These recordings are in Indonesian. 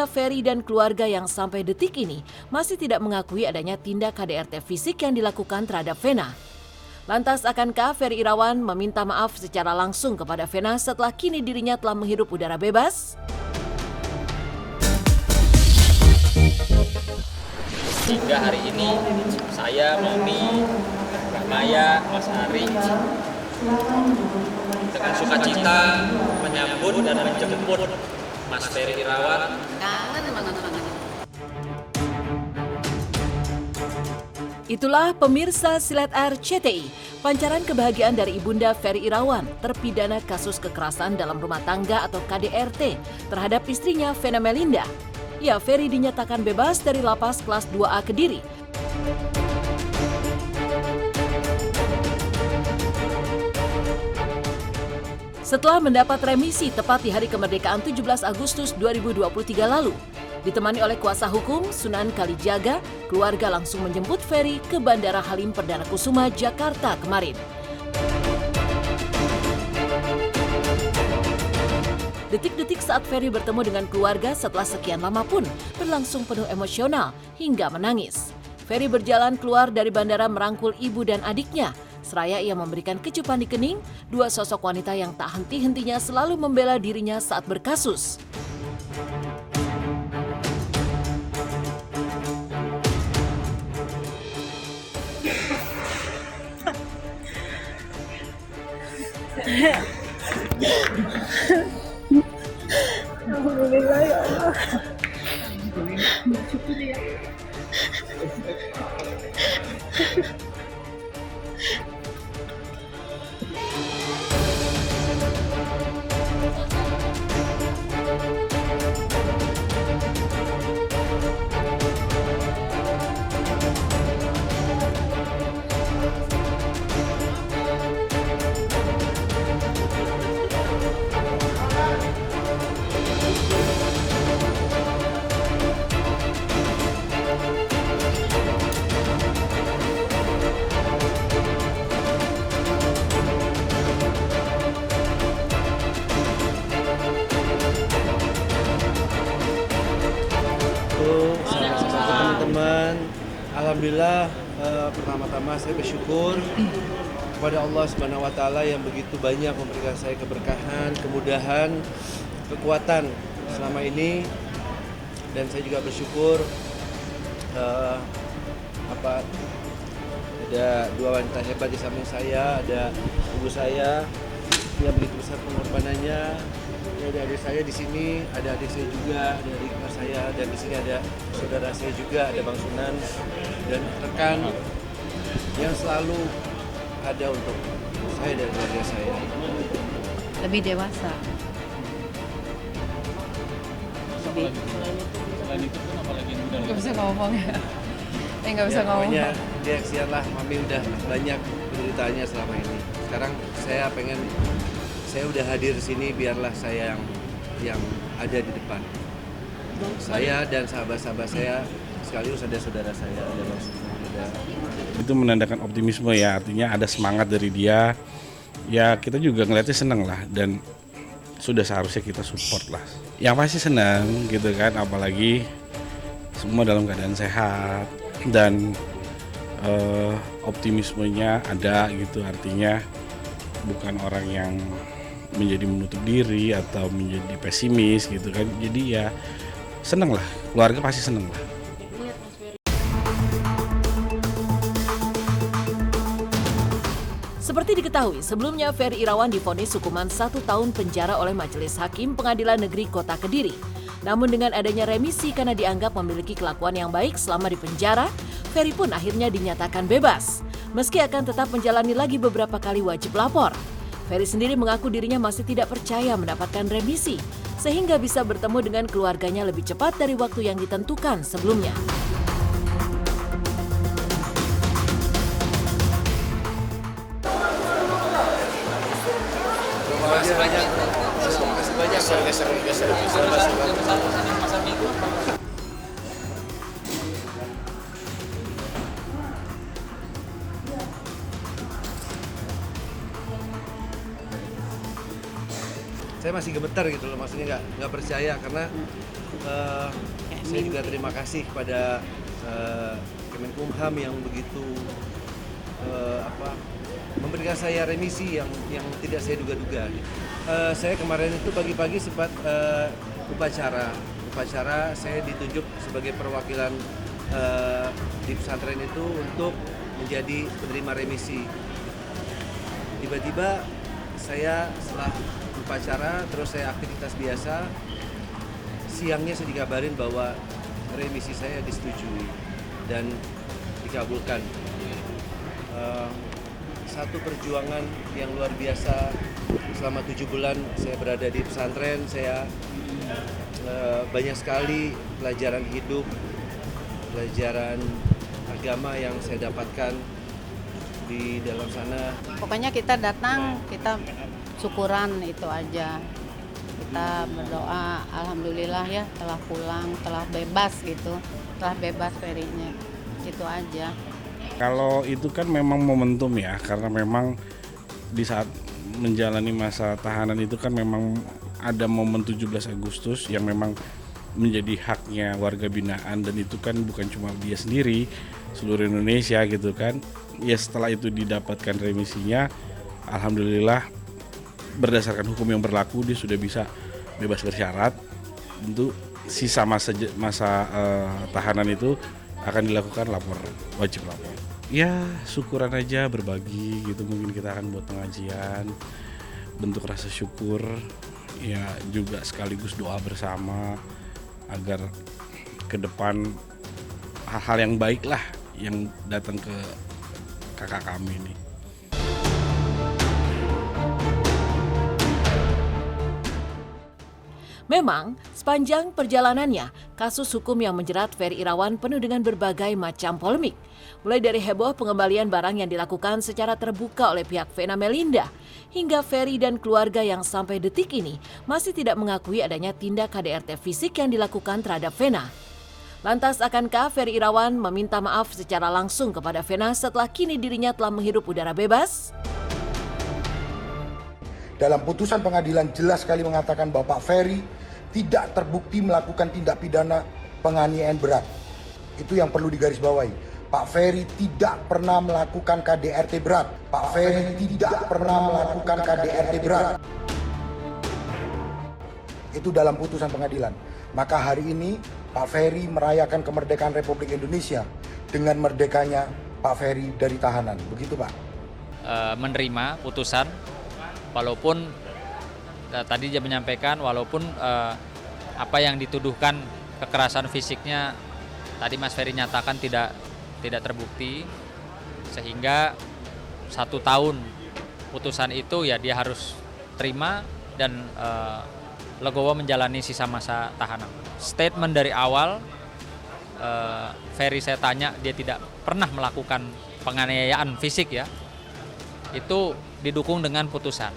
Sayangnya Ferry dan keluarga yang sampai detik ini masih tidak mengakui adanya tindak KDRT fisik yang dilakukan terhadap Vena. Lantas akankah Ferry Irawan meminta maaf secara langsung kepada Vena setelah kini dirinya telah menghirup udara bebas? Hingga hari ini saya, Mami, Mbak Maya, Mas Ari dengan sukacita menyambut dan menjemput Mas Ferry Irawan. Kangen banget. Itulah pemirsa Silet RCTI, pancaran kebahagiaan dari Ibunda Ferry Irawan, terpidana kasus kekerasan dalam rumah tangga atau KDRT terhadap istrinya Vena Melinda. Ya, Ferry dinyatakan bebas dari lapas kelas 2A Kediri. Setelah mendapat remisi tepat di hari kemerdekaan 17 Agustus 2023 lalu, ditemani oleh kuasa hukum Sunan Kalijaga, keluarga langsung menjemput Ferry ke Bandara Halim Perdana Kusuma, Jakarta kemarin. Detik-detik saat Ferry bertemu dengan keluarga setelah sekian lama pun berlangsung penuh emosional hingga menangis. Ferry berjalan keluar dari bandara merangkul ibu dan adiknya. Seraya ia memberikan kecupan di kening dua sosok wanita yang tak henti-hentinya selalu membela dirinya saat berkasus. Alhamdulillah ya Allah. Syukur ya. Teman-teman, alhamdulillah, pertama-tama saya bersyukur kepada Allah Subhanahu wa Ta'ala yang begitu banyak memberikan saya keberkahan, kemudahan, kekuatan selama ini. Dan saya juga bersyukur ada dua wanita hebat di samping saya, ada ibu saya yang begitu besar pengorbanannya. Ada adik saya di sini, ada adik saya juga, ada adik ipar saya, dan di sini ada saudara saya juga, ada Bang Sunan dan rekan yang selalu ada untuk saya dan keluarga saya. Lebih dewasa. Selain itu pun apalagi yang udah Nggak bisa ngomong ya. Nggak bisa ngomong. Pokoknya reaksian lah, Mami udah banyak penderitaannya selama ini. Sekarang saya udah hadir di sini, biarlah saya yang ada di depan. Saya dan sahabat-sahabat saya, sekaligus ada saudara saya, ada Bang Sunan, ada. Itu menandakan optimisme ya, artinya ada semangat dari dia. Ya kita juga ngeliatnya seneng lah, dan sudah seharusnya kita support lah. Yang pasti senang gitu kan, apalagi semua dalam keadaan sehat dan optimismenya ada gitu, artinya bukan orang yang menjadi menutup diri atau menjadi pesimis gitu kan. Jadi ya seneng lah, keluarga pasti seneng lah. Seperti diketahui, sebelumnya Ferry Irawan divonis hukuman 1 tahun penjara oleh Majelis Hakim Pengadilan Negeri Kota Kediri. Namun dengan adanya remisi karena dianggap memiliki kelakuan yang baik selama di penjara, Ferry pun akhirnya dinyatakan bebas. Meski akan tetap menjalani lagi beberapa kali wajib lapor. Ferry sendiri mengaku dirinya masih tidak percaya mendapatkan remisi, sehingga bisa bertemu dengan keluarganya lebih cepat dari waktu yang ditentukan sebelumnya. Terima kasih banyak. saya masih gemetar gitu loh, maksudnya nggak percaya karena saya juga terima kasih kepada Kemenkumham yang begitu memberikan saya remisi yang tidak saya duga-duga. Saya kemarin itu pagi-pagi sempat upacara saya ditunjuk sebagai perwakilan di pesantren itu untuk menjadi penerima remisi. Tiba-tiba saya setelah upacara terus saya aktivitas biasa, siangnya saya dikabarin bahwa remisi saya disetujui dan dikabulkan. Satu perjuangan yang luar biasa. Selama 7 bulan saya berada di pesantren, saya banyak sekali pelajaran hidup, pelajaran agama yang saya dapatkan di dalam sana. Pokoknya kita datang, kita syukuran itu aja. Kita berdoa, alhamdulillah ya telah pulang, telah bebas gitu, telah bebas Ferry-nya. Itu aja. Kalau itu kan memang momentum ya, karena memang di saat menjalani masa tahanan itu kan memang ada momen 17 Agustus yang memang menjadi haknya warga binaan, dan itu kan bukan cuma dia sendiri, seluruh Indonesia gitu kan. Ya setelah itu didapatkan remisinya, alhamdulillah berdasarkan hukum yang berlaku dia sudah bisa bebas bersyarat. Tentu sisa masa tahanan itu akan dilakukan wajib lapor. Ya syukuran aja, berbagi gitu, mungkin kita akan buat pengajian, bentuk rasa syukur, ya juga sekaligus doa bersama agar ke depan hal-hal yang baik lah yang datang ke kakak kami ini. Memang, sepanjang perjalanannya, kasus hukum yang menjerat Ferry Irawan penuh dengan berbagai macam polemik. Mulai dari heboh pengembalian barang yang dilakukan secara terbuka oleh pihak Vena Melinda, hingga Ferry dan keluarga yang sampai detik ini masih tidak mengakui adanya tindak KDRT fisik yang dilakukan terhadap Vena. Lantas, akankah Ferry Irawan meminta maaf secara langsung kepada Vena setelah kini dirinya telah menghirup udara bebas? Dalam putusan pengadilan jelas sekali mengatakan bahwa Pak Ferry tidak terbukti melakukan tindak pidana penganiayaan berat. Itu yang perlu digarisbawahi. Pak Ferry tidak pernah melakukan KDRT berat. Pak Ferry tidak pernah melakukan KDRT berat. Itu dalam putusan pengadilan. Maka hari ini Pak Ferry merayakan kemerdekaan Republik Indonesia dengan merdekanya Pak Ferry dari tahanan. Begitu Pak? Menerima putusan. Walaupun tadi dia menyampaikan, walaupun apa yang dituduhkan kekerasan fisiknya tadi Mas Ferry nyatakan tidak terbukti, sehingga 1 tahun putusan itu ya dia harus terima dan legowo menjalani sisa masa tahanan. Statement dari awal Ferry saya tanya, dia tidak pernah melakukan penganiayaan fisik ya, itu didukung dengan putusan.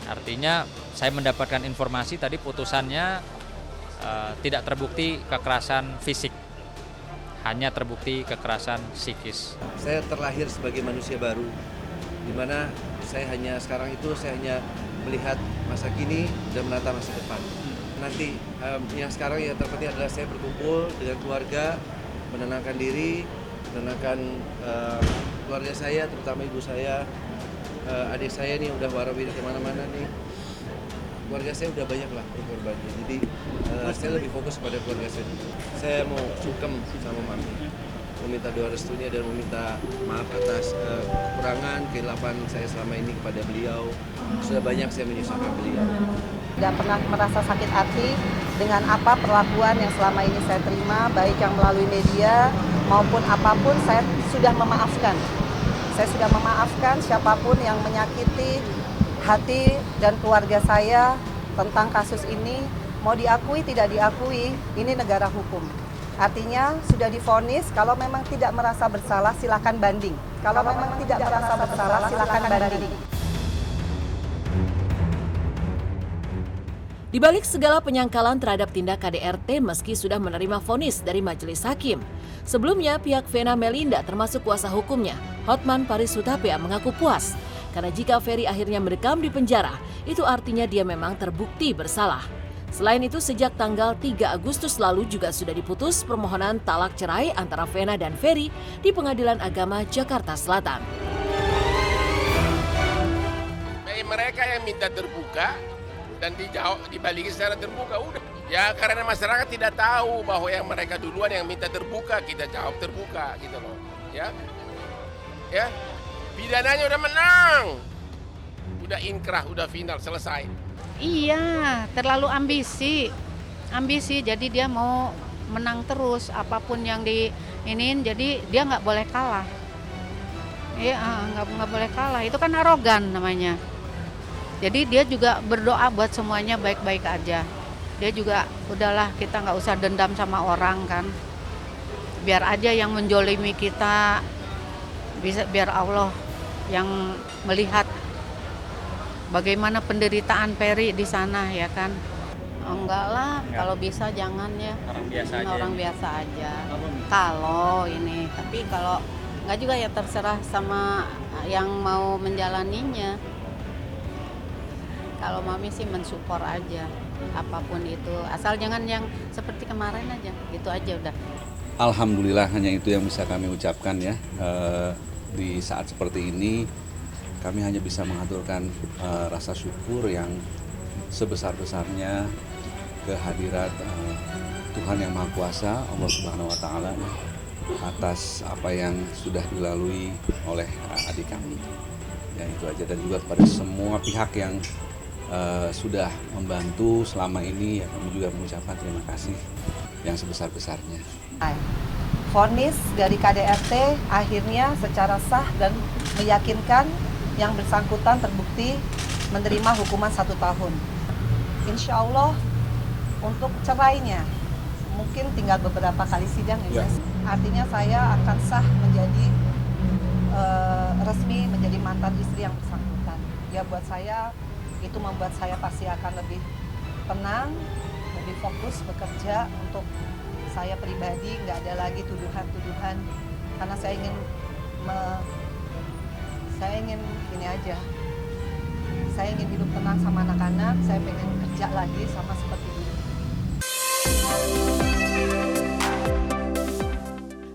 Artinya saya mendapatkan informasi tadi putusannya tidak terbukti kekerasan fisik, hanya terbukti kekerasan psikis. Saya terlahir sebagai manusia baru, di mana saya hanya melihat masa kini dan menata masa depan. Nanti yang sekarang yang terpenting adalah saya berkumpul dengan keluarga, menenangkan diri, menenangkan keluarga saya, terutama ibu saya. Adik saya nih udah warawiri kemana-mana nih. Keluarga saya udah banyak lah berkorbannya. Jadi saya lebih fokus pada keluarga saya. Saya mau sungkem sama mami, meminta doa restunya dan meminta maaf atas kekurangan, kehilapan saya selama ini kepada beliau. Sudah banyak saya menyusahkan beliau. Tidak pernah merasa sakit hati dengan apa perlakuan yang selama ini saya terima, baik yang melalui media maupun apapun. Saya sudah memaafkan. Saya sudah memaafkan siapapun yang menyakiti hati dan keluarga saya tentang kasus ini. Mau diakui tidak diakui, ini negara hukum. Artinya sudah divonis, kalau memang tidak merasa bersalah silakan banding. Kalau memang tidak merasa bersalah silakan banding. Di balik segala penyangkalan terhadap tindak KDRT meski sudah menerima vonis dari majelis hakim. Sebelumnya pihak Vena Melinda termasuk kuasa hukumnya, Hotman Paris Hutapea mengaku puas Karena jika Ferry akhirnya mendekam di penjara, itu artinya dia memang terbukti bersalah. Selain itu, sejak tanggal 3 Agustus lalu juga sudah diputus permohonan talak cerai antara Vena dan Ferry di Pengadilan Agama Jakarta Selatan. Mereka yang minta terbuka dan dibalikin secara terbuka, udah. Ya karena masyarakat tidak tahu bahwa yang mereka duluan yang minta terbuka, kita jawab terbuka gitu loh. Ya, pidananya udah menang, udah inkrah, udah final, selesai. Iya, terlalu ambisi, jadi dia mau menang terus apapun yang diinin, jadi dia nggak boleh kalah. Iya, nggak boleh kalah, itu kan arogan namanya. Jadi dia juga berdoa buat semuanya baik-baik aja. Dia juga udahlah, kita nggak usah dendam sama orang kan. Biar aja yang menjolimi kita, biar Allah yang melihat bagaimana penderitaan Ferry di sana ya kan. Enggak lah, kalau bisa jangan ya. Orang biasa aja. Kalau ini, tapi kalau enggak juga ya terserah sama yang mau menjalaninya. Kalau Mami sih mensupport aja apapun itu, asal jangan yang seperti kemarin aja, gitu aja udah. Alhamdulillah, hanya itu yang bisa kami ucapkan ya. Di saat seperti ini kami hanya bisa mengaturkan rasa syukur yang sebesar-besarnya kehadirat Tuhan Yang Maha Kuasa, Allah Subhanahu wa Ta'ala, atas apa yang sudah dilalui oleh adik kami. Ya itu aja, dan juga kepada semua pihak yang sudah membantu selama ini, ya kami juga mengucapkan terima kasih yang sebesar-besarnya. Vonis dari KDRT akhirnya secara sah dan meyakinkan yang bersangkutan terbukti menerima hukuman 1 tahun. Insya Allah untuk cerainya mungkin tinggal beberapa kali sidang ya. Artinya saya akan sah menjadi resmi menjadi mantan istri yang bersangkutan. Ya buat saya itu membuat saya pasti akan lebih tenang, lebih fokus bekerja untuk saya pribadi, nggak ada lagi tuduhan-tuduhan, karena saya ingin ini aja, saya ingin hidup tenang sama anak-anak, saya pengen kerja lagi sama seperti dulu.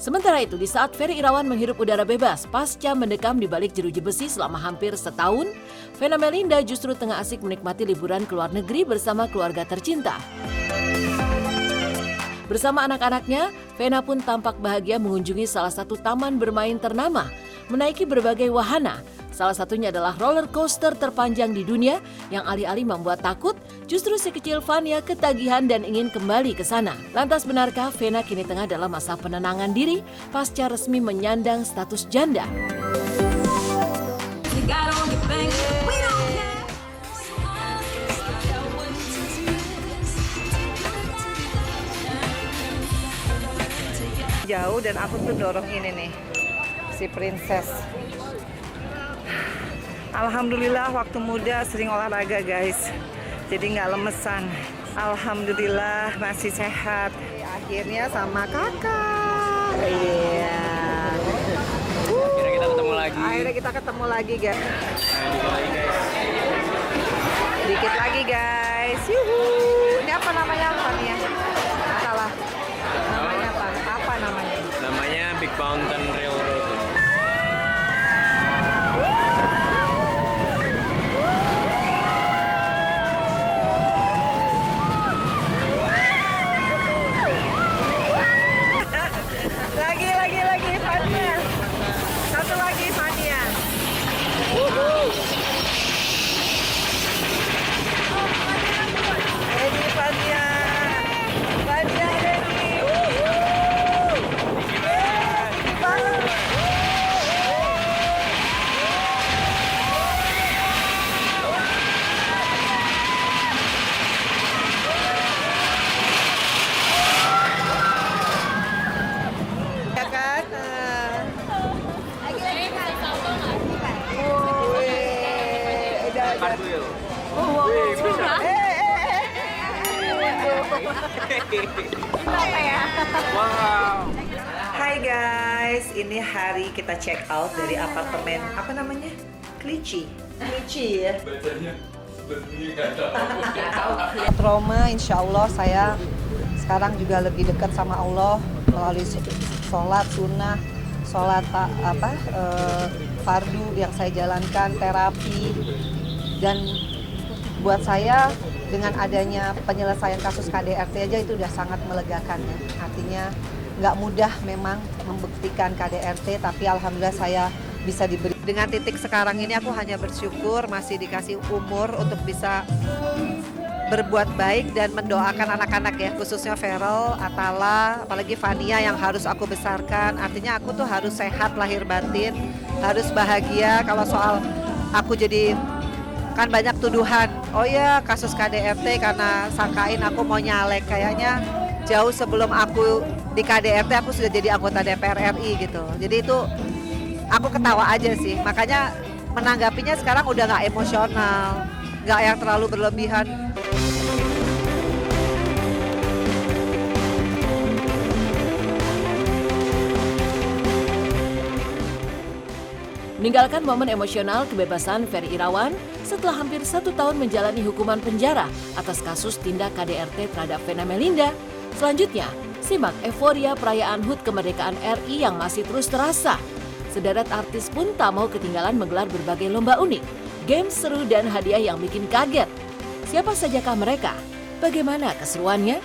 Sementara itu, di saat Ferry Irawan menghirup udara bebas pasca mendekam di balik jeruji besi selama hampir setahun, Vena Melinda justru tengah asik menikmati liburan ke luar negeri bersama keluarga tercinta. Bersama anak-anaknya, Vena pun tampak bahagia mengunjungi salah satu taman bermain ternama, menaiki berbagai wahana. Salah satunya adalah roller coaster terpanjang di dunia yang alih-alih membuat takut, justru si kecil Vania ketagihan dan ingin kembali ke sana. Lantas benarkah Vena kini tengah dalam masa penenangan diri pasca resmi menyandang status janda? Jauh dan aku tuh dorong ini nih, si princess. Alhamdulillah waktu muda sering olahraga guys, jadi nggak lemesan. Alhamdulillah masih sehat. Akhirnya sama kakak. Iya. Akhirnya kita ketemu lagi. Akhirnya kita ketemu lagi guys. Dikit lagi guys. Yuhu. Ini apa namanya Fania? Salah. Namanya apa? Apa namanya? Namanya Big Mountain Railroad. Lagi Fania. Satu lagi Fania. Ini Fania. Fania Dewi. Tinggi banget. Ya kan? Hai guys, ini hari kita check out dari apartemen apa namanya? Klici ya. Trauma, insya Allah saya sekarang juga lebih dekat sama Allah melalui sholat sunnah, sholat fardu yang saya jalankan, terapi, dan buat saya dengan adanya penyelesaian kasus KDRT aja itu udah sangat melegakan ya. Artinya nggak mudah memang membuktikan KDRT, tapi alhamdulillah saya bisa diberi. Dengan titik sekarang ini aku hanya bersyukur masih dikasih umur untuk bisa berbuat baik dan mendoakan anak-anak ya, khususnya Feral, Atala, apalagi Fania yang harus aku besarkan. Artinya aku tuh harus sehat lahir batin, harus bahagia. Kalau soal aku jadi, kan banyak tuduhan, oh ya kasus KDRT karena sangkain aku mau nyalek. Kayaknya jauh sebelum aku di KDRT aku sudah jadi anggota DPR RI gitu. Jadi itu aku ketawa aja sih, makanya menanggapinya sekarang udah nggak emosional, nggak yang terlalu berlebihan. Meninggalkan momen emosional kebebasan Ferry Irawan setelah hampir 1 tahun menjalani hukuman penjara atas kasus tindak KDRT terhadap Vena Melinda. Selanjutnya, simak euforia perayaan HUT kemerdekaan RI yang masih terus terasa. Sederet artis pun tak mau ketinggalan menggelar berbagai lomba unik, games seru dan hadiah yang bikin kaget. Siapa sajakah mereka? Bagaimana keseruannya?